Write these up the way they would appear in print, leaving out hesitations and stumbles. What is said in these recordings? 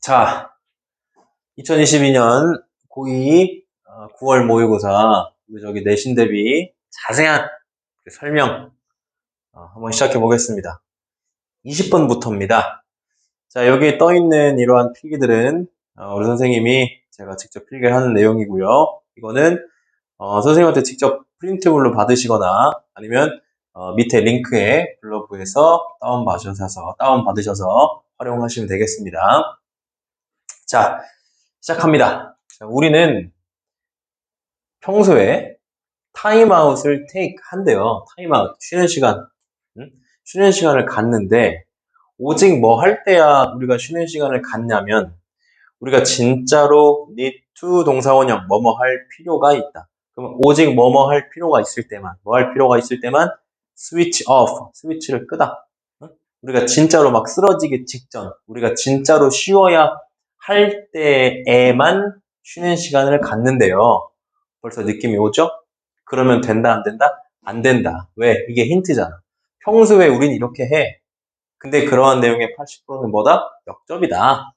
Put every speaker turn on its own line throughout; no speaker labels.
자, 2022년 고2 9월 모의고사 저기 내신 대비 자세한 설명 한번 시작해 보겠습니다. 20번부터입니다. 자, 여기에 떠 있는 이러한 필기들은 우리 선생님이 제가 직접 필기를 하는 내용이고요. 이거는 선생님한테 직접 프린트물로 받으시거나 아니면 밑에 링크에 블로그에서 다운받으셔서 활용하시면 되겠습니다. 자, 시작합니다. 자, 우리는 평소에 타임아웃을 take 한대요. 타임아웃, 쉬는 시간. 쉬는 시간을 갖는데, 오직 뭐 할 때야 우리가 쉬는 시간을 갖냐면, 우리가 진짜로 need to 동사원형, 뭐뭐 할 필요가 있다. 그러면 오직 뭐뭐 할 필요가 있을 때만, 뭐 할 필요가 있을 때만 switch off, 스위치를 끄다. 우리가 진짜로 막 쓰러지기 직전, 우리가 진짜로 쉬어야 할 때에만 쉬는 시간을 갖는데요. 벌써 느낌이 오죠? 그러면 된다, 안 된다? 안 된다. 왜? 이게 힌트잖아. 평소에 우린 이렇게 해. 근데 그러한 내용의 80%는 뭐다? 역접이다.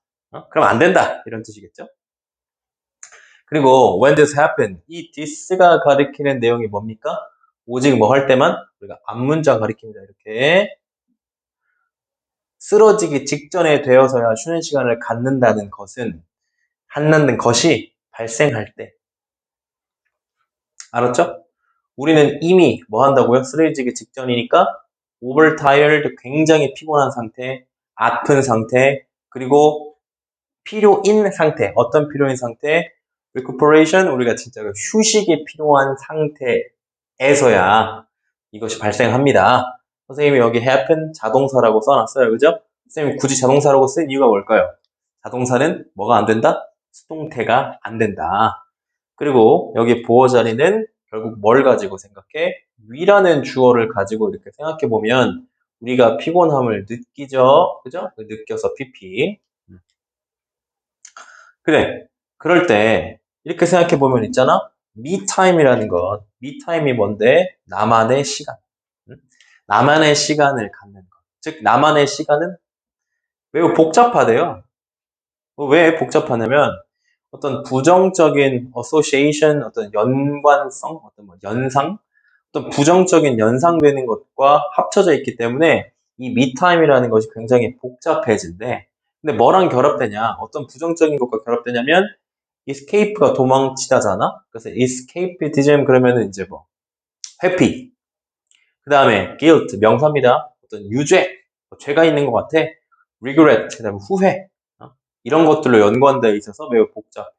그럼 안 된다. 이런 뜻이겠죠? 그리고 when this happened, 이 this가 가리키는 내용이 뭡니까? 오직 뭐 할 때만 우리가 앞문장 가리킵니다. 이렇게 쓰러지기 직전에 되어서야 쉬는 시간을 갖는다는 것이 발생할 때. 알았죠? 우리는 이미 뭐 한다고요? 쓰러지기 직전이니까 overtired, 굉장히 피곤한 상태, 아픈 상태, 그리고 필요인 상태. 어떤 필요인 상태? recuperation, 우리가 진짜로 휴식이 필요한 상태에서야 이것이 발생합니다. 선생님이 여기 happen 자동사라고 써놨어요. 그죠? 선생님이 굳이 자동사라고 쓴 이유가 뭘까요? 자동사는 뭐가 안 된다? 수동태가 안 된다. 그리고 여기 보어 자리는 결국 뭘 가지고 생각해? 위라는 주어를 가지고 이렇게 생각해 보면 우리가 피곤함을 느끼죠? 그죠? 느껴서 PP. 그래. 그럴 때 이렇게 생각해 보면 있잖아. me time이라는 것. me time이 뭔데? 나만의 시간. 나만의 시간을 갖는 것. 즉 나만의 시간은 매우 복잡하대요. 왜 복잡하냐면 어떤 부정적인 association, 어떤 연관성, 어떤 뭐 연상, 어떤 부정적인 연상되는 것과 합쳐져 있기 때문에 이 me-time이라는 것이 굉장히 복잡해진대. 근데 뭐랑 결합되냐? 어떤 부정적인 것과 결합되냐면 escape가 도망치다잖아. 그래서 escapism 그러면은 이제 뭐 회피. 그 다음에 guilt 명사입니다. 어떤 유죄, 죄가 있는 것 같아. regret, 그다음에 후회. 이런 것들로 연관되어 있어서 매우 복잡해.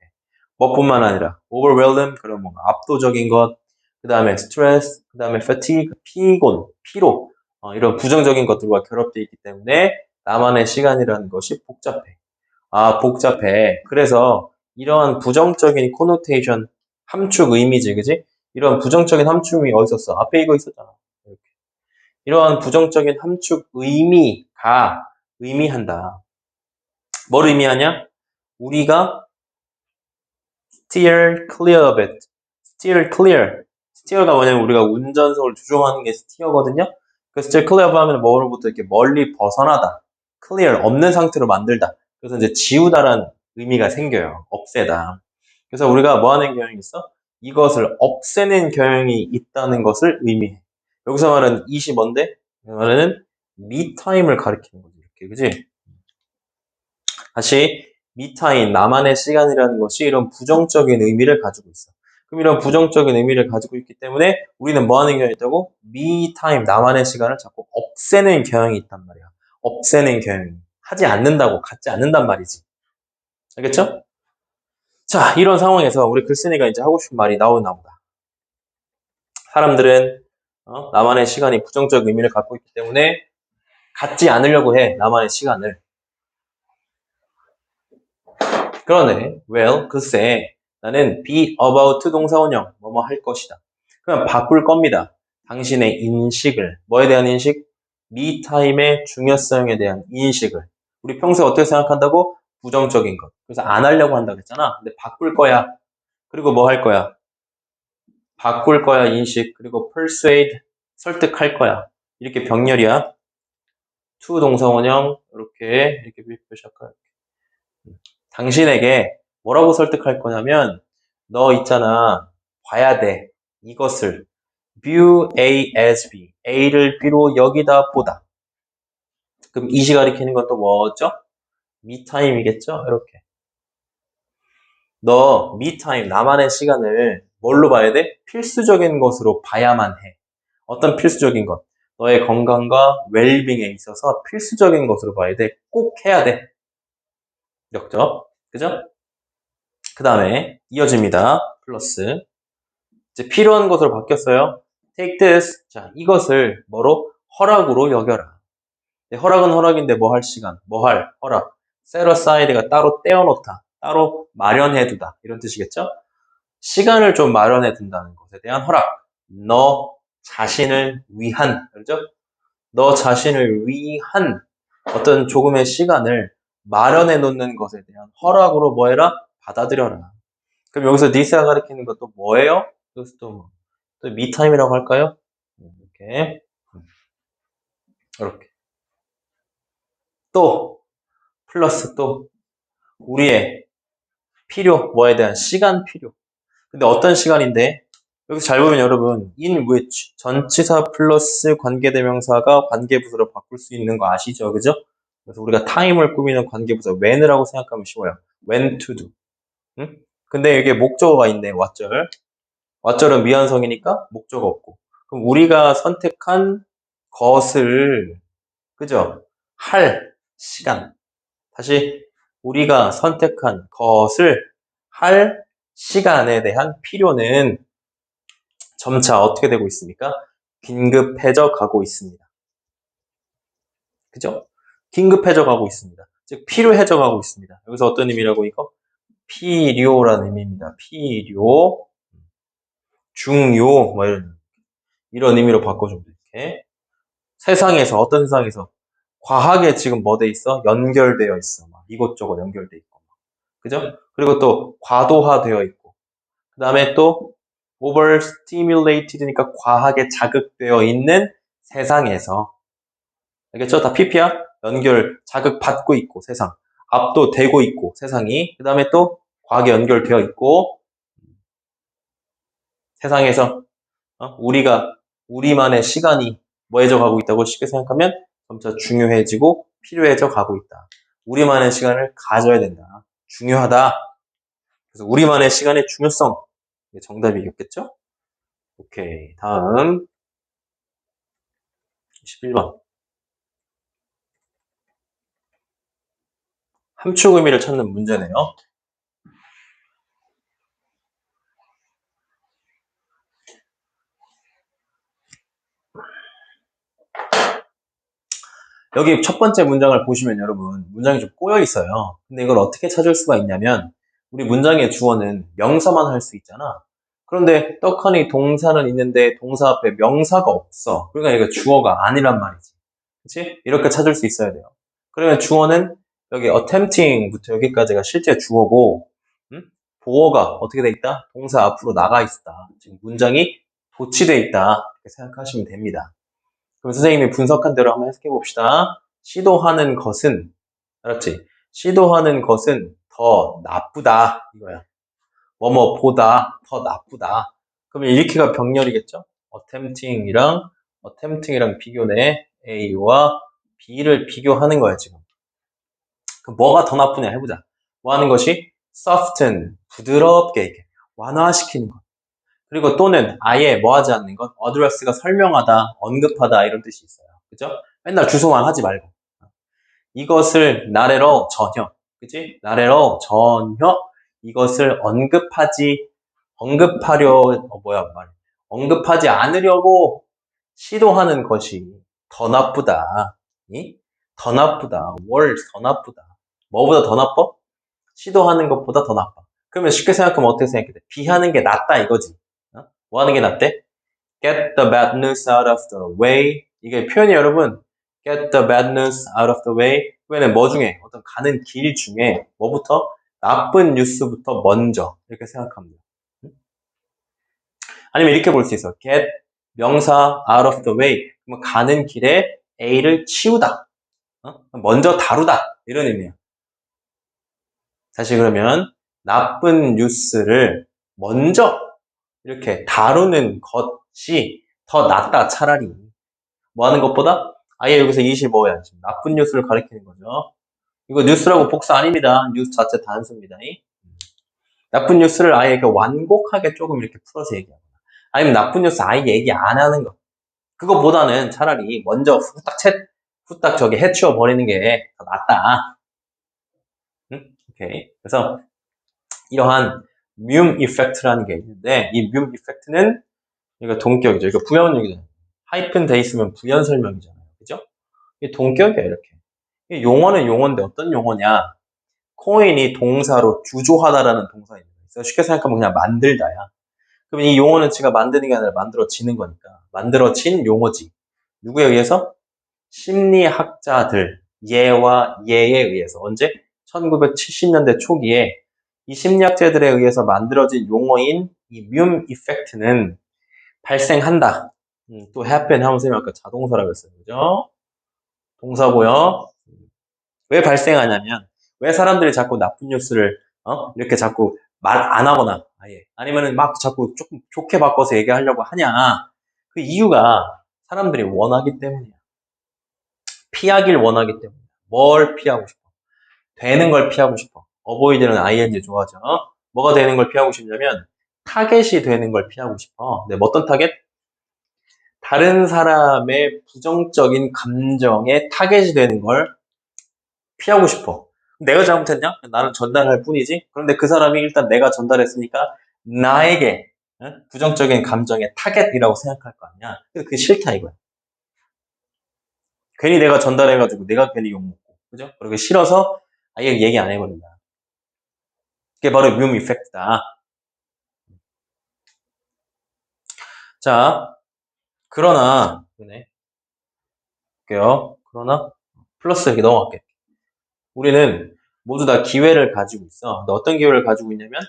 뭐뿐만 아니라 overwhelm, 그런 뭔가 압도적인 것, 그 다음에 stress, 그 다음에 fatigue, 피곤, 피로, 이런 부정적인 것들과 결합되어 있기 때문에 나만의 시간이라는 것이 복잡해. 아, 복잡해. 그래서 이러한 부정적인 connotation, 함축 의미지, 그지? 이런 부정적인 함축 의미 어디 있었어? 앞에 이거 있었잖아. 이렇게. 이러한 부정적인 함축 의미가 의미한다. 뭘 의미하냐? 우리가 steer clear of it. steer clear. steer가 뭐냐면 우리가 운전석을 조종하는 게 steer거든요. 그 steer clear of 하면 뭐로부터 이렇게 멀리 벗어나다. clear, 없는 상태로 만들다. 그래서 이제 지우다라는 의미가 생겨요. 없애다. 그래서 우리가 뭐 하는 경향이 있어? 이것을 없애는 경향이 있다는 것을 의미해. 여기서 말하는 it이 뭔데? 말하는 me time을 가리키는 거지. 이렇게, 그지? 다시 미타임, 나만의 시간이라는 것이 이런 부정적인 의미를 가지고 있어. 그럼 이런 부정적인 의미를 가지고 있기 때문에 우리는 뭐 하는 경향이 있다고? 미타임, 나만의 시간을 자꾸 없애는 경향이 있단 말이야. 없애는 경향이. 하지 않는다고, 갖지 않는단 말이지. 알겠죠? 자, 이런 상황에서 우리 글쓴이가 이제 하고 싶은 말이 나오나 보다. 사람들은 나만의 시간이 부정적 의미를 갖고 있기 때문에 갖지 않으려고 해, 나만의 시간을. 그러네. Well, 글쎄, 나는 be about 동사원형, 뭐뭐 할 것이다. 그럼 바꿀 겁니다. 당신의 인식을. 뭐에 대한 인식? me time의 중요성에 대한 인식을. 우리 평소에 어떻게 생각한다고? 부정적인 것. 그래서 안 하려고 한다고 했잖아. 근데 바꿀 거야. 그리고 뭐 할 거야? 바꿀 거야, 인식. 그리고 persuade, 설득할 거야. 이렇게 병렬이야. to 동사원형, 이렇게 표시할까요? 당신에게 뭐라고 설득할 거냐면 너 있잖아. 봐야 돼. 이것을 view A as B. A를 B로 여기다 보다. 그럼 이시 가리키는 건 또 뭐죠? me time이겠죠? 이렇게. 너 me time, 나만의 시간을 뭘로 봐야 돼? 필수적인 것으로 봐야만 해. 어떤 필수적인 것? 너의 건강과 웰빙에 있어서 필수적인 것으로 봐야 돼. 꼭 해야 돼. 역적. 그죠? 그 다음에 이어집니다. 플러스. 이제 필요한 것으로 바뀌었어요. take this. 자, 이것을 뭐로? 허락으로 여겨라. 허락은 허락인데 뭐 할 시간? 뭐 할? 허락. set aside가 따로 떼어놓다. 따로 마련해두다. 이런 뜻이겠죠? 시간을 좀 마련해둔다는 것에 대한 허락. 너 자신을 위한. 그렇죠? 너 자신을 위한 어떤 조금의 시간을 마련해 놓는 것에 대한 허락으로 뭐 해라? 받아들여라. 그럼 여기서 this가 가리키는 것도 뭐예요? 그것도 또 me-time이라고 할까요? 이렇게. 이렇게. 또, 플러스 또, 우리의 필요, 뭐에 대한 시간 필요. 근데 어떤 시간인데, 여기서 잘 보면 여러분, in which, 전치사 플러스 관계대명사가 관계부사로 바꿀 수 있는 거 아시죠? 그죠? 그래서 우리가 time을 꾸미는 관계부사, when이라고 생각하면 쉬워요. when to do. 응? 근데 이게 목적어가 있네, 왓절. 왓절은 미완성이니까 목적어 없고. 그럼 우리가 선택한 것을, 그죠? 할 시간. 다시 우리가 선택한 것을 할 시간에 대한 필요는 점차 어떻게 되고 있습니까? 긴급해져 가고 있습니다. 그죠? 긴급해져 가고 있습니다. 즉 필요해져 가고 있습니다. 여기서 어떤 의미라고 이거? 필요라는 의미입니다. 필요, 중요, 뭐 이런 의미로 바꿔주면 이렇게. 세상에서 어떤 세상에서 과학에 지금 뭐 돼 있어? 연결되어 있어. 막 이것저것 연결돼 있고. 그죠? 그리고 또 과도화되어 있고. 그 다음에 또 overstimulated니까 과하게 자극되어 있는 세상에서. 알겠죠? 다 PP야? 연결, 자극받고 있고, 세상. 압도되고 있고, 세상이. 그 다음에 또 과하게 연결되어 있고, 세상에서 우리만의 시간이 뭐해져 가고 있다고 쉽게 생각하면 점차 중요해지고 필요해져 가고 있다. 우리만의 시간을 가져야 된다. 중요하다. 그래서 우리만의 시간의 중요성. 이게 정답이겠죠? 오케이. 다음 21번. 함축 의미를 찾는 문제네요. 여기 첫 번째 문장을 보시면 여러분 문장이 좀 꼬여 있어요. 근데 이걸 어떻게 찾을 수가 있냐면 우리 문장의 주어는 명사만 할 수 있잖아. 그런데 떡하니 동사는 있는데 동사 앞에 명사가 없어. 그러니까 이거 주어가 아니란 말이지. 그치? 이렇게 찾을 수 있어야 돼요. 그러면 주어는 여기 attempting부터 여기까지가 실제 주어고 보어가 어떻게 돼 있다? 동사 앞으로 나가 있다. 지금 문장이 도치돼 있다. 이렇게 생각하시면 됩니다. 그럼 선생님이 분석한 대로 한번 해석해 봅시다. 시도하는 것은, 알았지? 시도하는 것은 더 나쁘다. 이거야. 뭐뭐보다 더 나쁘다. 그러면 이렇게가 병렬이겠죠? attempting이랑 비교네. A와 B를 비교하는 거야, 지금. 그럼 뭐가 더 나쁘냐 해보자. 뭐 하는 것이? soften, 부드럽게 이렇게 완화시키는 것. 그리고 또는 아예 뭐 하지 않는 것, address가 설명하다, 언급하다 이런 뜻이 있어요. 그죠? 맨날 주소만 하지 말고. 이것을 나래로 전혀, 그치? 나래로 전혀 이것을 언급하지 않으려고 시도하는 것이 더 나쁘다. 더 나쁘다. 더 나쁘다. 뭐보다 더 나빠? 시도하는 것보다 더 나빠. 그러면 쉽게 생각하면 어떻게 생각해? 비하는 게 낫다 이거지. 뭐 하는 게 낫대? Get the bad news out of the way. 이게 표현이 여러분, get the bad news out of the way. 왜냐면 뭐 중에, 어떤 가는 길 중에 뭐부터? 나쁜 뉴스부터 먼저. 이렇게 생각하면 돼요. 아니면 이렇게 볼 수 있어. get 명사 out of the way. 그러면 가는 길에 A를 치우다. 먼저 다루다. 이런 의미야. 다시 그러면 나쁜 뉴스를 먼저 이렇게 다루는 것이 더 낫다, 차라리. 뭐 하는 것보다 아예 여기서 25야. 지금 나쁜 뉴스를 가리키는 거죠. 이거 뉴스라고 복수 아닙니다. 뉴스 자체 단수입니다. 나쁜 뉴스를 아예 완곡하게 조금 이렇게 풀어서 얘기하거나 아니면 나쁜 뉴스 아예 얘기 안 하는 거. 그거보다는 차라리 먼저 후딱 저기 해치워 버리는 게 더 낫다. 응? 오케이. 그래서 이러한 뮨 이펙트라는 게 있는데 이 뮨 이펙트는 이거 동격이죠. 이거 부연력이잖아요. 하이픈 돼 있으면 부연 설명이잖아요. 그죠? 이게 동격이야 이렇게. 이 용어는 용어인데 어떤 용어냐? 코인이 동사로 주조하다라는 동사가 있어요. 쉽게 생각하면 그냥 만들다야. 그럼 이 용어는 지가 만드는 게 아니라 만들어지는 거니까. 만들어진 용어지. 누구에 의해서? 심리학자들, 얘와 얘에 의해서. 언제? 1970년대 초기에 이 심리학자들에 의해서 만들어진 용어인 이 뮨 이펙트는 발생한다. 또 happen 하면 선생님 아까 자동사라고 했어요. 그죠? 동사고요. 왜 발생하냐면 왜 사람들이 자꾸 나쁜 뉴스를 이렇게 자꾸 말 안 하거나 아예 아니면은 막 자꾸 조금 좋게 바꿔서 얘기하려고 하냐? 그 이유가 사람들이 원하기 때문이야. 피하길 원하기 때문이야. 뭘 피하고 싶어? 되는 걸 피하고 싶어. 어보이드는 ing 좋아하죠. 뭐가 되는 걸 피하고 싶냐면 타겟이 되는 걸 피하고 싶어. 네, 어떤 타겟? 다른 사람의 부정적인 감정에 타겟이 되는 걸 피하고 싶어. 내가 잘못했냐? 나는 전달할 뿐이지. 그런데 그 사람이 일단 내가 전달했으니까 나에게 부정적인 감정의 타겟이라고 생각할 거 아니야. 그게 싫다 이거야. 괜히 내가 전달해가지고 내가 괜히 욕먹고, 그죠? 그리고 싫어서 아예 얘기 안 해버린다. 그게 바로 뮨 이펙트다. 자, 그러나, 볼게요. 그러나, 플러스 이렇게 넘어갈게. 우리는 모두 다 기회를 가지고 있어. 근데 어떤 기회를 가지고 있냐면,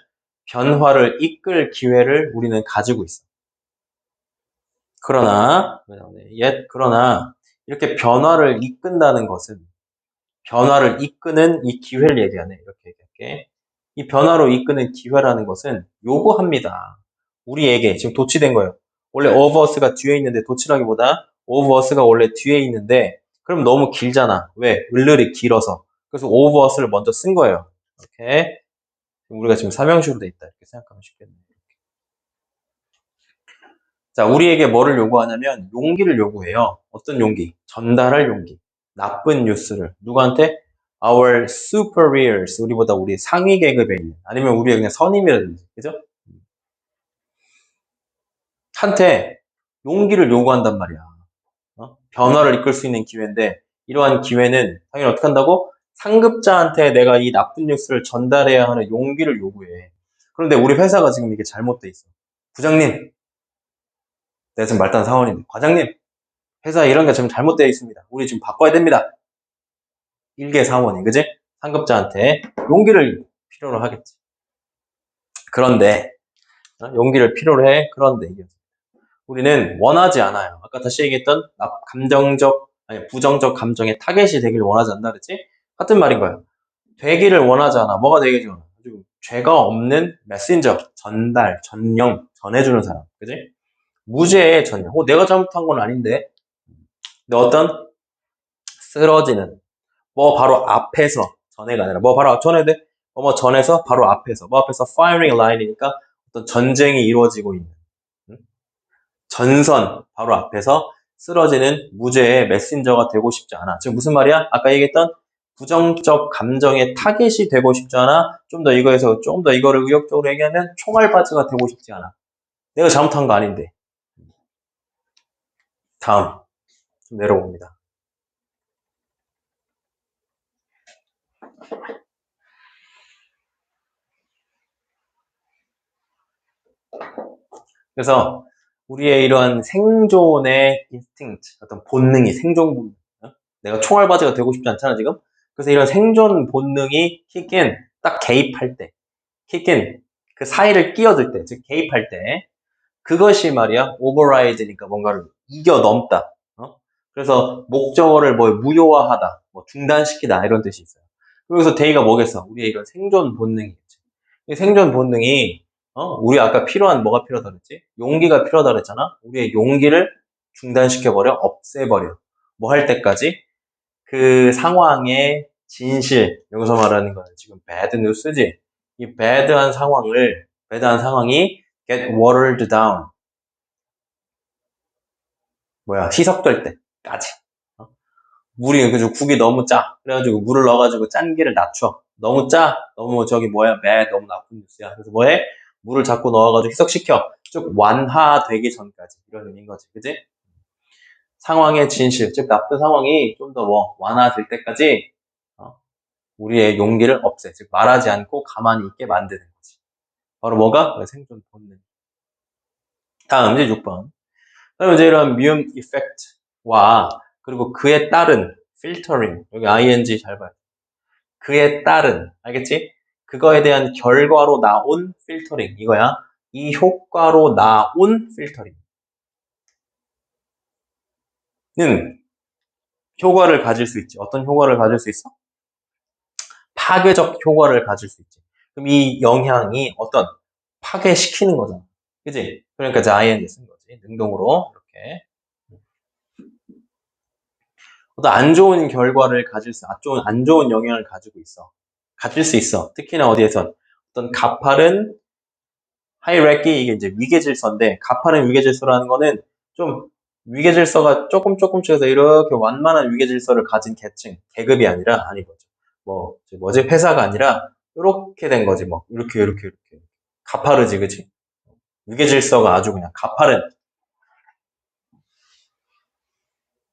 변화를 이끌 기회를 우리는 가지고 있어. 그러나, 그러나, 이렇게 변화를 이끈다는 것은, 변화를 이끄는 이 기회를 얘기하네. 이렇게 얘기할게. 이 변화로 이끄는 기회라는 것은 요구합니다. 우리에게 지금 도치된 거예요. 원래 of us가 뒤에 있는데 도치라기보다 of us가 원래 뒤에 있는데 그럼 너무 길잖아. 왜? 을을이 길어서. 그래서 of us를 먼저 쓴 거예요. 이렇게. 우리가 지금 삼형식으로 돼 있다. 이렇게 생각하면 쉽겠네요. 자, 우리에게 뭐를 요구하냐면 용기를 요구해요. 어떤 용기? 전달할 용기. 나쁜 뉴스를 누구한테? Our superiors, 우리보다 우리 상위 계급에 있는, 아니면 우리 그냥 선임이라든지, 그죠? 한테 용기를 요구한단 말이야. 변화를 이끌 수 있는 기회인데 이러한 기회는 당연히 어떻게 한다고? 상급자한테 내가 이 나쁜 뉴스를 전달해야 하는 용기를 요구해. 그런데 우리 회사가 지금 이게 잘못돼 있어. 부장님, 내가 지금 말단 사원인데, 과장님, 회사에 이런 게 지금 잘못되어 있습니다. 우리 지금 바꿔야 됩니다. 일개 사원이, 그지? 상급자한테 용기를 필요로 하겠지. 그런데, 용기를 필요로 해. 그런데, 우리는 원하지 않아요. 아까 다시 얘기했던 부정적 감정의 타겟이 되길 원하지 않는다 그랬지? 같은 말인 거예요. 되기를 원하지 않아. 뭐가 되기를 원하? 죄가 없는 메신저, 전달, 전령, 전해주는 사람. 그지? 무죄의 전령. 내가 잘못한 건 아닌데. 근데 어떤 쓰러지는, 뭐 바로 앞에서, 전해가 아니라, 뭐 바로 전해야 돼? 뭐 전해서 바로 앞에서, 뭐 앞에서 firing line이니까 어떤 전쟁이 이루어지고 있는. 전선 바로 앞에서 쓰러지는 무죄의 메신저가 되고 싶지 않아. 지금 무슨 말이야? 아까 얘기했던 부정적 감정의 타겟이 되고 싶지 않아. 좀 더 이거를 의욕적으로 얘기하면 총알바지가 되고 싶지 않아. 내가 잘못한 거 아닌데. 다음 내려봅니다. 그래서 우리의 이러한 생존의 인스팅트, 어떤 본능이 생존 본능. 내가 총알바지가 되고 싶지 않잖아 지금. 그래서 이런 생존 본능이 킥인 딱 개입할 때, 킥인 그 사이를 끼어들 때, 즉 개입할 때, 그것이 말이야 오버라이드니까 뭔가를 이겨 넘다. 그래서 목적어를 뭐 무효화하다, 뭐 중단시키다 이런 뜻이 있어요. 여기서 데이가 뭐겠어? 우리의 이런 생존 본능이겠지. 이 생존 본능이 우리 아까 필요한 뭐가 필요하다 그랬지? 용기가 필요하다 그랬잖아. 우리의 용기를 중단시켜버려, 없애버려. 뭐 할 때까지? 그 상황의 진실, 여기서 말하는 거는 지금 bad news지. 이 bad한 상황이 get watered down. 희석될 때까지. 물이, 그죠? 국이 너무 짜. 그래가지고 물을 넣어가지고 짠기를 낮춰. 너무 짜. 너무 bad, 너무 나쁜 뉴스야. 그래서 뭐해? 물을 자꾸 넣어가지고 희석시켜. 쭉 완화되기 전까지. 이런 의미인 거지. 그지? 상황의 진실, 즉 나쁜 상황이 좀 더 완화될 때까지 우리의 용기를 없애. 즉 말하지 않고 가만히 있게 만드는 거지. 바로 뭐가? 생존 본능. 다음 이제 6번. 그럼 이제 이런 미음 이펙트와 그리고 그에 따른 필터링. 여기 ing 잘 봐요. 그에 따른, 알겠지? 그거에 대한 결과로 나온 필터링. 이거야. 이 효과로 나온 필터링. 는 효과를 가질 수 있지. 어떤 효과를 가질 수 있어? 파괴적 효과를 가질 수 있지. 그럼 이 영향이 어떤 파괴시키는 거잖아. 그지? 그러니까 이제 ing 쓴 거지. 능동으로 이렇게. 어떤 안 좋은 결과를 안 좋은 영향을 가지고 있어. 가질 수 있어. 특히나 어디에선 어떤 가파른 하이라키 이게 이제 위계질서인데 가파른 위계질서라는 거는 좀 위계질서가 조금씩 해서 이렇게 완만한 위계질서를 가진 계급이 아니라 아니 뭐지 회사가 아니라 이렇게 된 거지 이렇게 가파르지 그치? 위계질서가 아주 그냥 가파른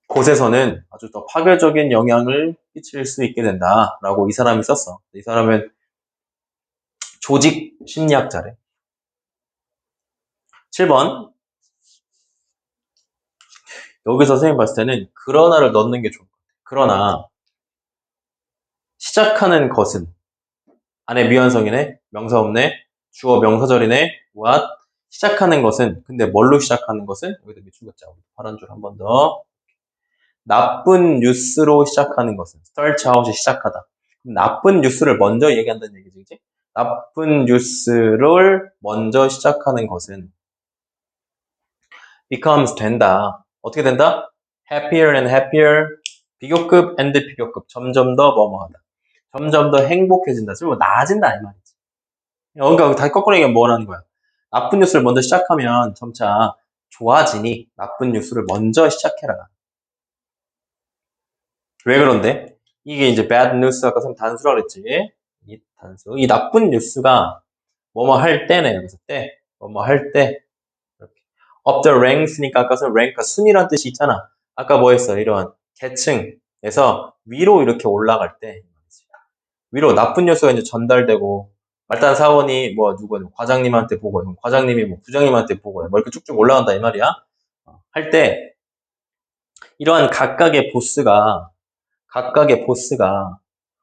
곳에서는 아주 더 파괴적인 영향을 끼칠 수 있게 된다라고 이 사람이 썼어. 이 사람은 조직 심리학자래. 7번. 여기서 선생님 봤을 때는 그러나를 넣는 게 좋을 것 같아. 그러나 시작하는 것은 안에 미완성이네, 명사 없네, 주어 명사절이네, what 시작하는 것은 근데 뭘로 시작하는 것은 여기다 밑줄긋자 파란 줄 한 번 더. 나쁜 뉴스로 시작하는 것은 start out이 시작하다. 나쁜 뉴스를 먼저 얘기한다는 얘기지, 그치? 나쁜 뉴스를 먼저 시작하는 것은 becomes 된다. 어떻게 된다? happier and happier. 비교급 and 비교급. 점점 더 뭐뭐하다. 점점 더 행복해진다. 좀 나아진다 이 말이지. 그러니까 다시 거꾸로 얘기하면 뭐라는 거야? 나쁜 뉴스를 먼저 시작하면 점차 좋아지니 나쁜 뉴스를 먼저 시작해라. 왜 그런데? 이게 이제 bad news 아까 선생님 단수라고 그랬지? 이 단수. 이 나쁜 뉴스가 뭐뭐 할 때네. 여기서 때. 뭐뭐 할 때. 이렇게. up the ranks니까 아까 선 rank 순위란 뜻이 있잖아. 아까 뭐 했어? 이런 계층에서 위로 이렇게 올라갈 때 위로 나쁜 뉴스가 이제 전달되고 말단 사원이 누구 과장님한테 보고요. 과장님이 부장님한테 보고요. 이렇게 쭉쭉 올라간다 이 말이야. 할 때 이러한 각각의 보스가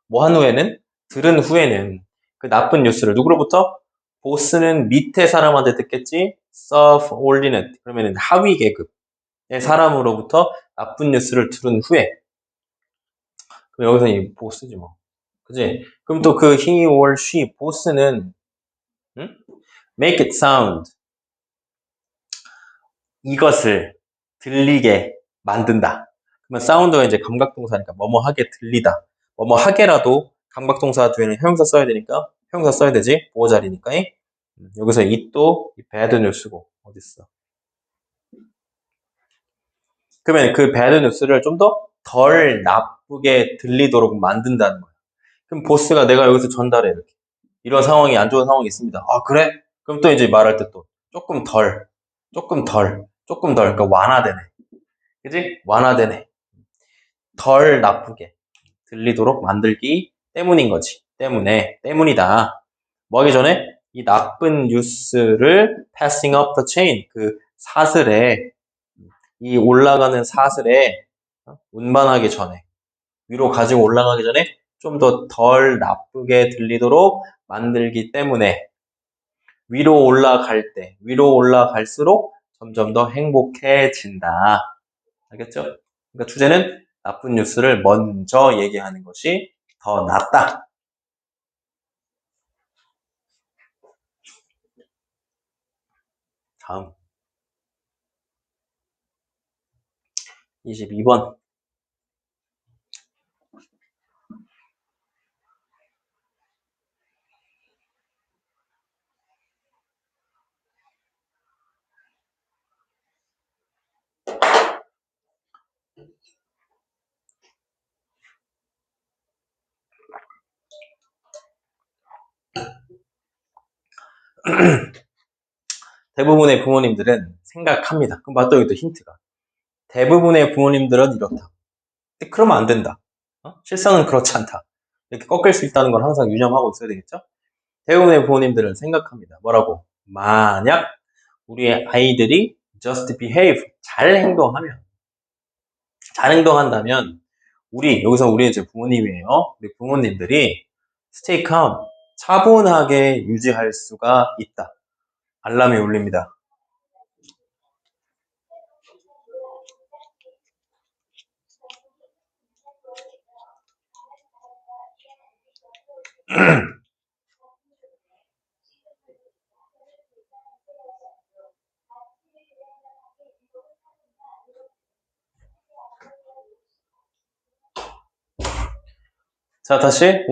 뭐 한 후에는 들은 후에는 그 나쁜 뉴스를 누구로부터? 보스는 밑에 사람한테 듣겠지. subordinate 그러면은 하위 계급의 사람으로부터 나쁜 뉴스를 들은 후에 그럼 여기서 이 보스지 뭐. 그지? 그럼 또 그 he or she 보스는 응? make it sound 이것을 들리게 만든다. 그러면 사운드가 이제 감각동사니까 뭐뭐 하게 들리다. 뭐뭐 하게라도 감각동사 뒤에는 형용사 써야 되니까 형용사 써야 되지. 보호자리니까. 여기서 it도 bad news고 어딨어? 그러면 그 bad news를 좀 더 덜 나쁘게 들리도록 만든다는 거야. 그럼 보스가 내가 여기서 전달해 이렇게. 이런 상황이 안 좋은 상황이 있습니다. 아 그래? 그럼 또 이제 말할 때 또 조금 덜 그러니까 완화되네. 그지? 완화되네. 덜 나쁘게 들리도록 만들기 때문인 거지. 때문이다. 뭐 하기 전에 이 나쁜 뉴스를 passing up the chain 그 사슬에 이 올라가는 사슬에 운반하기 전에 위로 가지고 올라가기 전에 좀 더 덜 나쁘게 들리도록 만들기 때문에 위로 올라갈수록 점점 더 행복해진다. 알겠죠? 그러니까 주제는 나쁜 뉴스를 먼저 얘기하는 것이 더 낫다. 다음 22번. 대부분의 부모님들은 생각합니다. 그럼 맞다, 여기 또 힌트가. 대부분의 부모님들은 이렇다. 근데 그러면 안 된다. 실상은 그렇지 않다. 이렇게 꺾일 수 있다는 걸 항상 유념하고 있어야 되겠죠? 대부분의 부모님들은 생각합니다. 뭐라고? 만약 우리의 아이들이 just behave, 잘 행동한다면, 여기서 우리 이제 부모님이에요. 우리 부모님들이 stay calm, 차분하게 유지할 수가 있다. 알람이 울립니다. 자, 다시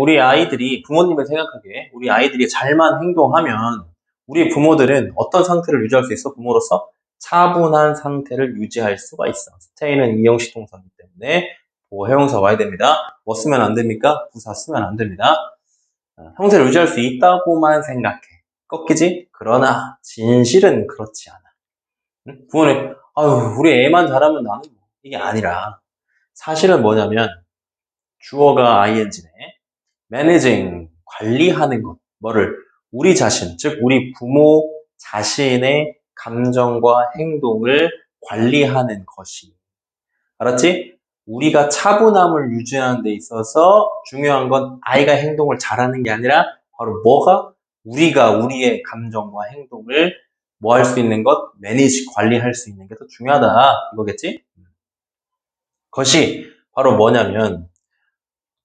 부모님을 생각하기에 우리 아이들이 잘만 행동하면 우리 부모들은 어떤 상태를 유지할 수 있어? 부모로서 차분한 상태를 유지할 수가 있어. stay는 이형식 동사이기 때문에 보호해용사 와야 됩니다. 뭐 쓰면 안 됩니까? 부사 쓰면 안 됩니다. 형태를 유지할 수 있다고만 생각해. 꺾이지? 그러나 진실은 그렇지 않아. 응? 부모님, 아유, 우리 애만 잘하면 나는 뭐. 이게 아니라 사실은 뭐냐면 주어가 ing네. managing, 관리하는 것. 뭐를? 우리 자신, 즉 우리 부모 자신의 감정과 행동을 관리하는 것이. 알았지? 우리가 차분함을 유지하는 데 있어서 중요한 건 아이가 행동을 잘하는 게 아니라 바로 뭐가? 우리가 우리의 감정과 행동을 뭐 할 수 있는 것? 매니지, 관리할 수 있는 게 더 중요하다. 이거겠지? 그것이 바로 뭐냐면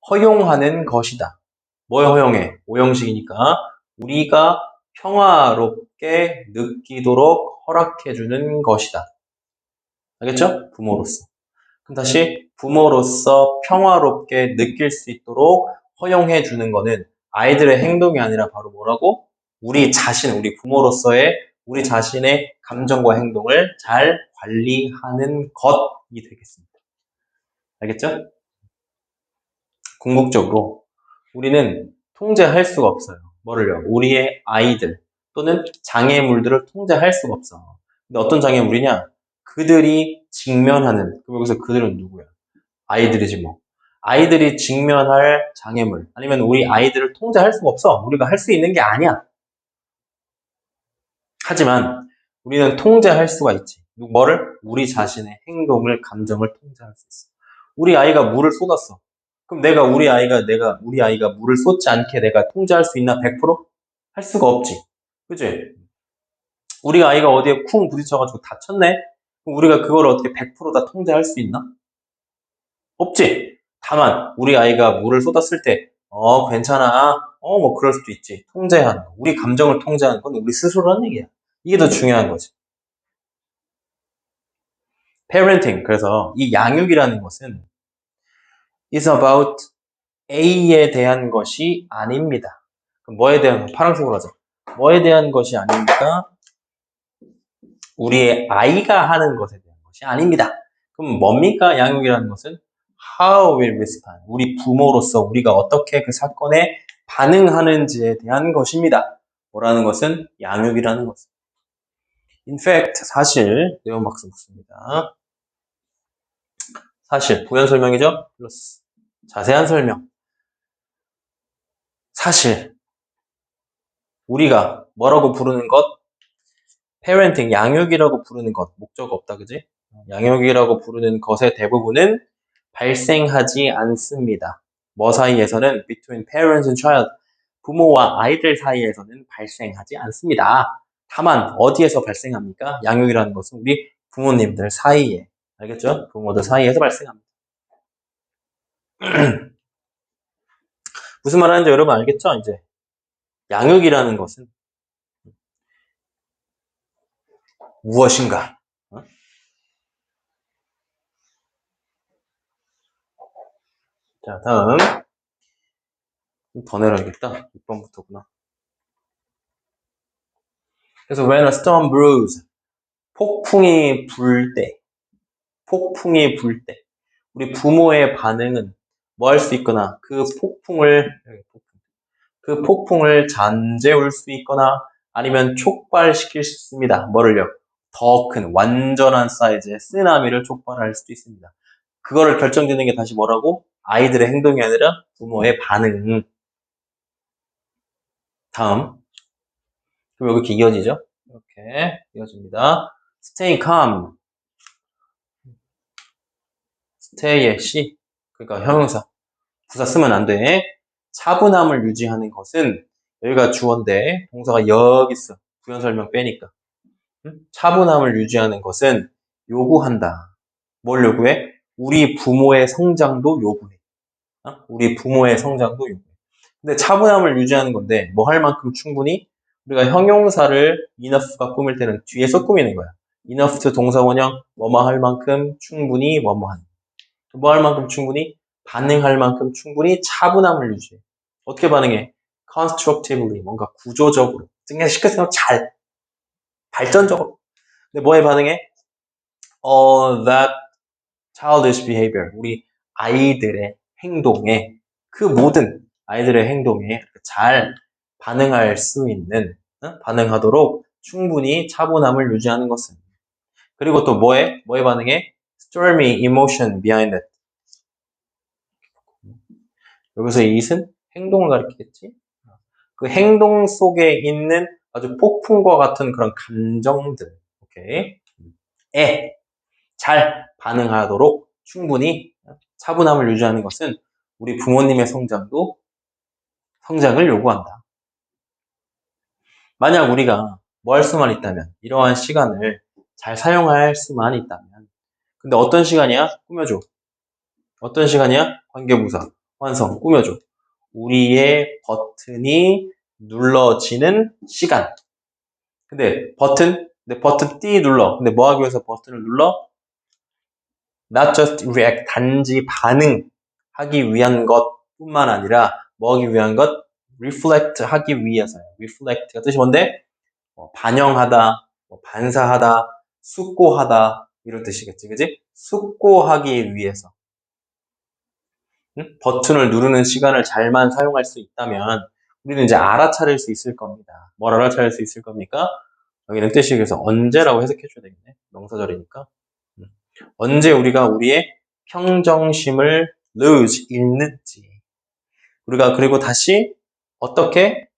허용하는 것이다. 뭘 허용해? 오형식이니까 우리가 평화롭게 느끼도록 허락해주는 것이다. 알겠죠? 부모로서. 그럼 다시 부모로서 평화롭게 느낄 수 있도록 허용해주는 거는 아이들의 행동이 아니라 바로 뭐라고? 우리 부모로서의 우리 자신의 감정과 행동을 잘 관리하는 것이 되겠습니다. 알겠죠? 궁극적으로 우리는 통제할 수가 없어요. 뭐를요? 우리의 아이들 또는 장애물들을 통제할 수가 없어. 근데 어떤 장애물이냐? 그들이 직면하는, 그럼 여기서 그들은 누구야? 아이들이지 뭐. 아이들이 직면할 장애물, 아니면 우리 아이들을 통제할 수가 없어. 우리가 할 수 있는 게 아니야. 하지만 우리는 통제할 수가 있지. 뭐를? 우리 자신의 행동을, 감정을 통제할 수 있어. 우리 아이가 물을 쏟았어. 그럼 우리 아이가 물을 쏟지 않게 내가 통제할 수 있나? 100%? 할 수가 없지. 그치? 우리 아이가 어디에 쿵 부딪혀가지고 다쳤네? 그럼 우리가 그걸 어떻게 100%다 통제할 수 있나? 없지. 다만 우리 아이가 물을 쏟았을 때 괜찮아. 뭐 그럴 수도 있지. 통제하는 거. 우리 감정을 통제하는 건 우리 스스로 하는 얘기야. 이게 더 중요한 거지. parenting. 그래서 이 양육이라는 것은 is about A에 대한 것이 아닙니다. 그럼 뭐에 대한, 파란색으로 하자. 뭐에 대한 것이 아닙니까? 우리의 아이가 하는 것에 대한 것이 아닙니다. 그럼 뭡니까? 양육이라는 것은 how we respond. 우리 부모로서 우리가 어떻게 그 사건에 반응하는지에 대한 것입니다. 뭐라는 것은 양육이라는 것은. In fact, 사실, 내용 박스 묻습니다. 사실, 부연 설명이죠? 플러스 자세한 설명. 사실, 우리가 뭐라고 부르는 것? parenting, 양육이라고 부르는 것. 목적 없다, 그지? 양육이라고 부르는 것의 대부분은 발생하지 않습니다. 뭐 사이에서는 between parents and child, 부모와 아이들 사이에서는 발생하지 않습니다. 다만 어디에서 발생합니까? 양육이라는 것은 우리 부모님들 사이에, 알겠죠? 부모들 사이에서 발생합니다. 무슨 말 하는지 여러분 알겠죠? 이제 양육이라는 것은 무엇인가? 어? 자, 다음 더 내려야겠다. 6번부터구나. 그래서 when a storm brews, 폭풍이 불 때, 폭풍이 불 때, 우리 부모의 반응은 뭐 할 수 있거나 그 폭풍을 잠재울 수 있거나 아니면 촉발시킬 수 있습니다. 뭐를요? 더 큰 완전한 사이즈의 쓰나미를 촉발할 수도 있습니다. 그거를 결정짓는 게 다시 뭐라고? 아이들의 행동이 아니라 부모의 반응. 다음. 그럼 이렇게 이어지죠? 이렇게 이어집니다. stay calm. stay의 C. 그러니까 형용사. 부사 쓰면 안 돼. 차분함을 유지하는 것은 여기가 주어인데 동사가 여기 있어. 부연 설명 빼니까. 차분함을 유지하는 것은 요구한다. 뭘 요구해? 우리 부모의 성장도 요구해. 우리 부모의 성장도 요구해. 근데 차분함을 유지하는 건데 뭐 할 만큼 충분히 우리가 형용사를 enough가 꾸밀 때는 뒤에서 꾸미는 거야. enough to 동사 원형 뭐뭐 할 만큼 충분히 뭐뭐한. 뭐 할 만큼 충분히 반응할 만큼 충분히 차분함을 유지해. 어떻게 반응해? constructively 뭔가 구조적으로. 그냥 쉽게 생각 잘 발전적으로. 근데 뭐에 반응해? that childish behavior. 우리 아이들의 행동에 그 모든 아이들의 행동에 잘 반응할 수 있는 반응하도록 충분히 차분함을 유지하는 것은. 그리고 또 뭐에 반응해? stormy emotion behind it. 여기서 이 it은 행동을 가리키겠지? 그 행동 속에 있는 아주 폭풍과 같은 그런 감정들, 오케이? 잘 반응하도록 충분히 차분함을 유지하는 것은 우리 부모님의 성장을 요구한다. 만약 우리가 뭐 할 수만 있다면, 이러한 시간을 잘 사용할 수만 있다면, 근데 어떤 시간이야? 꾸며줘. 어떤 시간이야? 관계부사, 완성, 꾸며줘. 우리의 버튼이 눌러지는 시간. 근데 버튼 띠 눌러. 근데 뭐 하기 위해서 버튼을 눌러? Not just react, 단지 반응하기 위한 것뿐만 아니라 뭐 하기 위한 것? reflect 하기 위해서요. reflect가 뜻이 뭔데? 반영하다, 반사하다, 숙고하다 이런 뜻이겠지, 그지? 숙고하기 위해서. 버튼을 누르는 시간을 잘만 사용할 수 있다면 우리는 이제 알아차릴 수 있을 겁니다. 뭘 알아차릴 수 있을 겁니까? 여기는 뜻이 그래서 언제라고 해석해줘야 되겠네. 명사절이니까. 언제 우리가 우리의 평정심을 lose, 잃는지. 우리가 그리고 다시 어떻게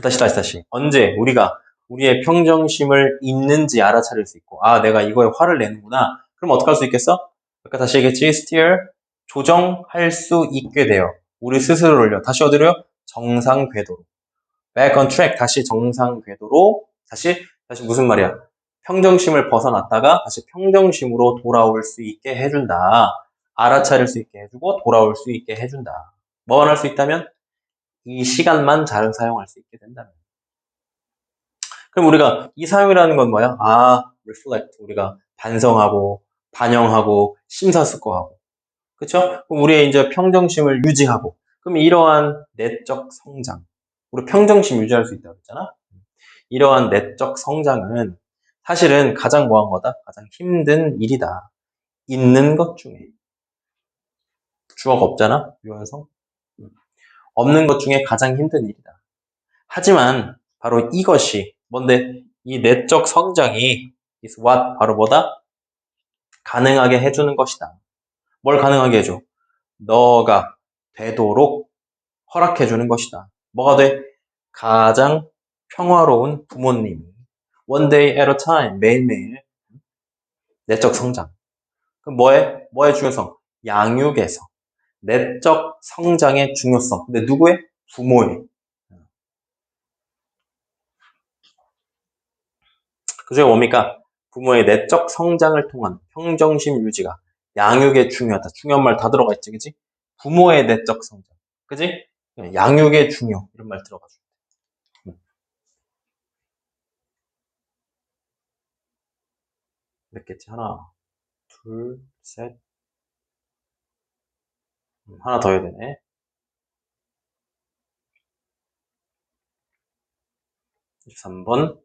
다시 언제 우리가 우리의 평정심을 잃는지 알아차릴 수 있고 내가 이거에 화를 내는구나. 그럼 어떻게 할 수 있겠어? 아까 다시 얘기했지. steer, 조정할 수 있게 돼요. 우리 스스로를요. 다시 어디로요? 정상 궤도로. back on track, 다시 정상 궤도로 다시 무슨 말이야? 평정심을 벗어났다가 다시 평정심으로 돌아올 수 있게 해준다. 알아차릴 수 있게 해주고 돌아올 수 있게 해준다. 뭐만 할 수 있다면? 이 시간만 잘 사용할 수 있게 된다면. 그럼 우리가 이 사용이라는 건 뭐야? reflect. 우리가 반성하고, 반영하고, 심사숙고하고. 그쵸? 그럼 우리의 이제 평정심을 유지하고. 그럼 이러한 내적 성장. 우리 평정심 유지할 수 있다고 했잖아? 이러한 내적 성장은 사실은 가장 뭐한 거다? 가장 힘든 일이다. 있는 것 중에. 주어가 없잖아? 유한성. 없는 것 중에 가장 힘든 일이다. 하지만 바로 이것이 뭔데? 이 내적 성장이 is what? 바로 뭐다? 가능하게 해주는 것이다. 뭘 가능하게 해줘? 너가 되도록 허락해주는 것이다. 뭐가 돼? 가장 평화로운 부모님이 one day at a time, 매일매일 내적 성장. 그럼 뭐의 중요성? 양육에서 내적 성장의 중요성. 근데 누구의? 부모의. 그중에 뭡니까? 부모의 내적 성장을 통한 평정심 유지가 양육에 중요하다. 중요한 말 다 들어가 있지, 그지? 부모의 내적 성장. 그지? 양육의 중요 이런 말 들어가지고 몇 개지? 하나, 둘, 셋, 하나 더 해야 되네. 23번.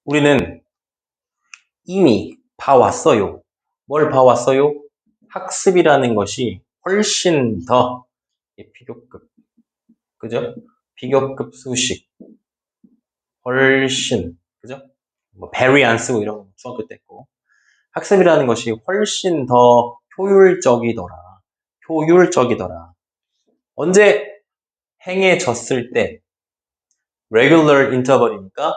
우리는 이미 봐왔어요. 뭘 봐왔어요? 학습이라는 것이 훨씬 더 비교급, 그죠? 비교급 수식, 훨씬, 그죠? 뭐 very 안 쓰고 이런 거 중학교 때 했고 학습이라는 것이 훨씬 더 효율적이더라. 효율적이더라. 언제 행해졌을 때 regular interval이니까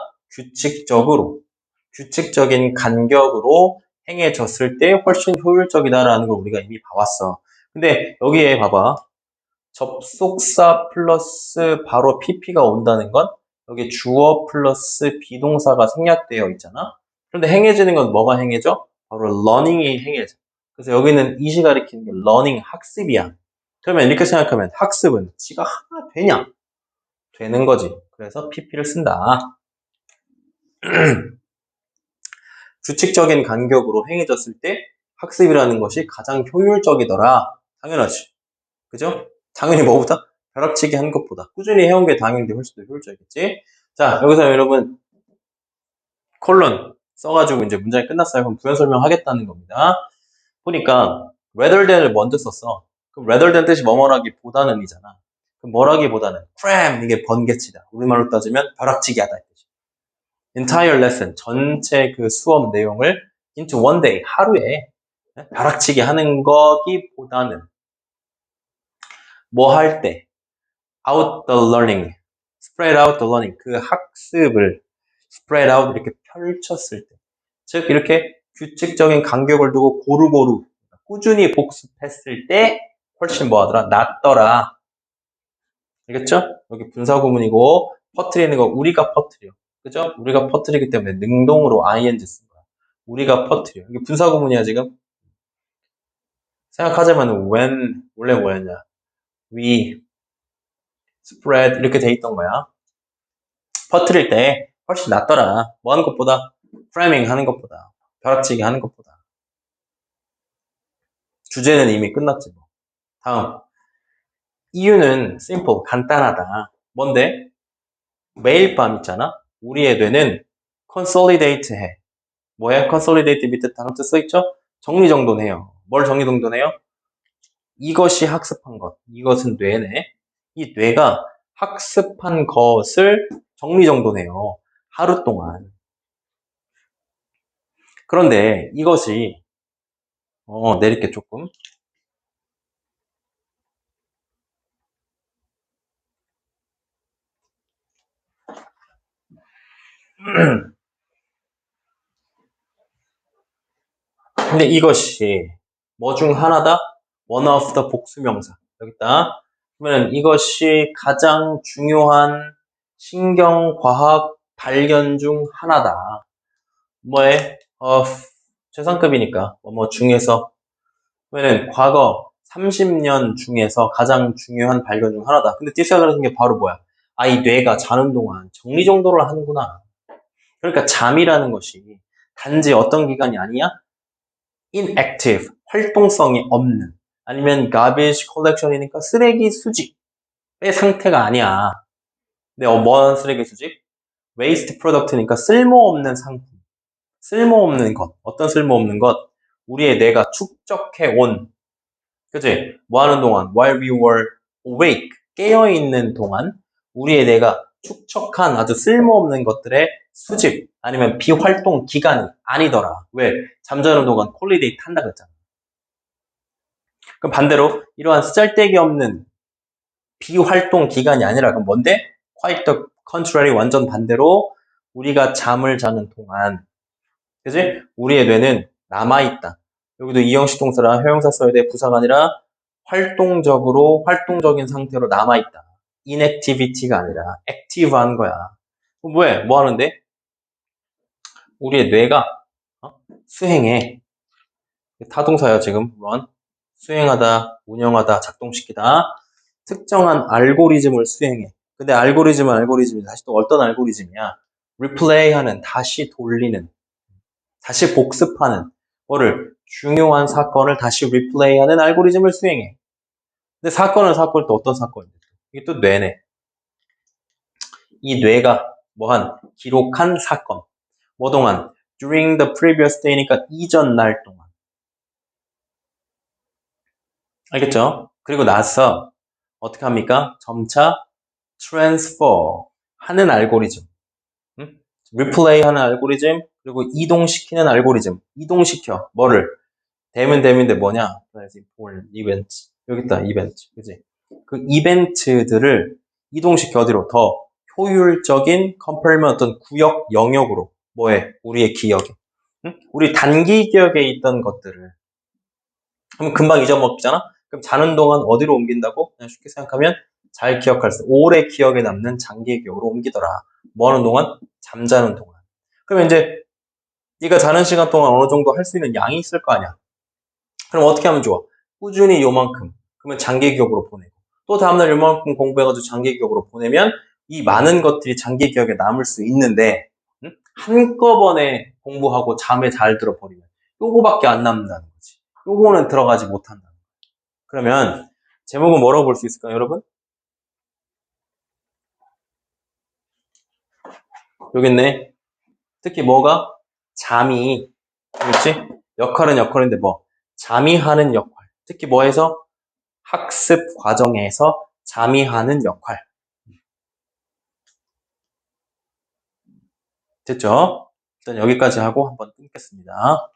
규칙적인 간격으로 행해졌을 때 훨씬 효율적이다라는 걸 우리가 이미 봐왔어. 근데 여기에 봐봐. 접속사 플러스 바로 PP가 온다는 건 여기 주어 플러스 비동사가 생략되어 있잖아. 그런데 행해지는 건 뭐가 행해져? 바로 learning이 행해져. 그래서 여기는 이시 가리키는 게 learning, 학습이야. 그러면 이렇게 생각하면 학습은 지가 하나 되냐? 되는 거지. 그래서 PP를 쓴다. 규칙적인 간격으로 행해졌을 때 학습이라는 것이 가장 효율적이더라. 당연하지. 그죠? 당연히 뭐보다? 벼락치기 한 것보다. 꾸준히 해온 게 당연히 훨씬 더 효율적이겠지? 자, 여기서 여러분, 콜론 써가지고 이제 문장이 끝났어요. 그럼 부연 설명하겠다는 겁니다. 보니까, rather than을 먼저 썼어. 그럼 rather than 뜻이 뭐뭐라기 보다는이잖아. 그럼 뭐라기보다는, cram! 이게 번개치다. 우리말로 따지면 벼락치기 하다. entire lesson, 전체 그 수업 내용을 into one day, 하루에 벼락치기 하는 거기보다는 뭐 할 때, out the learning, spread out the learning, 그 학습을 spread out 이렇게 펼쳤을 때, 즉 이렇게 규칙적인 간격을 두고 고루고루 꾸준히 복습했을 때 훨씬 뭐하더라? 낫더라. 알겠죠? 여기 분사구문이고 퍼뜨리는 거 우리가 퍼뜨려. 그죠? 우리가 퍼뜨리기 때문에 능동으로 ing 쓴 거야. 우리가 퍼뜨려. 이게 분사구문이야 지금. 생각하자면 when 원래 뭐였냐? we spread 이렇게 돼 있던 거야. 퍼뜨릴 때 훨씬 낫더라. 뭐 하는 것보다 프레이밍 하는 것보다 벼락치기 하는 것보다. 주제는 이미 끝났지 뭐. 다음 이유는 simple 간단하다. 뭔데? 매일 밤 있잖아. 우리의 뇌는 consolidate 해. 뭐야? consolidate 밑에 단어 뜻 써있죠? 정리정돈해요. 뭘 정리정돈해요? 이것이 학습한 것. 이것은 뇌네. 이 뇌가 학습한 것을 정리정돈해요. 하루 동안. 그런데 이것이 내릴게 조금. 근데 이것이 뭐 중 하나다? one of the 복수명사. 여기 있다. 그러면 이것이 가장 중요한 신경과학 발견 중 하나다. 뭐에? 최상급이니까. 뭐 중에서. 그러면 과거 30년 중에서 가장 중요한 발견 중 하나다. 근데 띠시아그라는 게 바로 뭐야? 이 뇌가 자는 동안 정리정돈을 하는구나. 그러니까 잠이라는 것이 단지 어떤 기간이 아니야? inactive, 활동성이 없는 아니면 garbage collection이니까 쓰레기 수집의 상태가 아니야. 근데 뭔 쓰레기 수집? waste product니까 쓸모없는 상품, 쓸모없는 것. 어떤 쓸모없는 것? 우리의 뇌가 축적해 온, 그치? 뭐 하는 동안? While we were awake, 깨어있는 동안 우리의 뇌가 축적한 아주 쓸모없는 것들의 수집 아니면 비활동 기간이 아니더라. 왜? 잠자는 동안 홀리데이 탄다 그랬잖아. 그럼 반대로 이러한 쓰잘데기 없는 비활동 기간이 아니라 그럼 뭔데? Quite the contrary, 완전 반대로 우리가 잠을 자는 동안, 그지? 우리의 뇌는 남아있다. 여기도 이형식 동사라 형용사 써야 돼. 부사가 아니라 활동적인 상태로 남아있다. inactivity가 아니라 active한 거야. 뭐해? 뭐 하는데? 우리의 뇌가 수행해. 타동사야 지금 run. 수행하다, 운영하다, 작동시키다. 특정한 알고리즘을 수행해. 근데 알고리즘은 알고리즘이 다시 또 어떤 알고리즘이야? replay하는, 다시 돌리는, 다시 복습하는 뭐를 중요한 사건을 다시 replay하는 알고리즘을 수행해. 근데 사건은 또 어떤 사건인데? 이게 또 뇌네. 이 뇌가 뭐한 기록한 사건. 뭐 동안? during the previous day니까 이전 날 동안. 알겠죠? 그리고 나서 어떻게 합니까? 점차 transfer 하는 알고리즘. replay 하는 알고리즘, 그리고 이동시키는 알고리즘. 이동시켜. 뭐를? 대문대문인데 뭐냐? 볼 이벤트. 여기 있다, 이벤트. 그지? 그 이벤트들을 이동시켜 어디로? 더 효율적인 컴플레면 어떤 구역 영역으로. 뭐에? 우리의 기억에. 우리 단기 기억에 있던 것들을. 그럼 금방 잊어먹잖아? 그럼 자는 동안 어디로 옮긴다고? 그냥 쉽게 생각하면 잘 기억할 수, 오래 기억에 남는 장기 기억으로 옮기더라. 뭐 하는 동안? 잠자는 동안. 그러면 이제 네가 자는 시간 동안 어느 정도 할 수 있는 양이 있을 거 아니야. 그럼 어떻게 하면 좋아? 꾸준히 요만큼. 그러면 장기 기억으로 보내고. 또 다음날 요만큼 공부해가지고 장기 기억으로 보내면 이 많은 것들이 장기 기억에 남을 수 있는데 한꺼번에 공부하고 잠에 잘 들어버리면 요거밖에 안 남는다는 거지. 요거는 들어가지 못한다. 그러면 제목은 뭐라고 볼 수 있을까요, 여러분? 여기 있네. 특히 뭐가? 잠이, 그렇지? 역할인데 뭐? 잠이 하는 역할. 특히 뭐에서? 학습 과정에서 잠이 하는 역할. 됐죠? 일단 여기까지 하고 한번 끊겠습니다.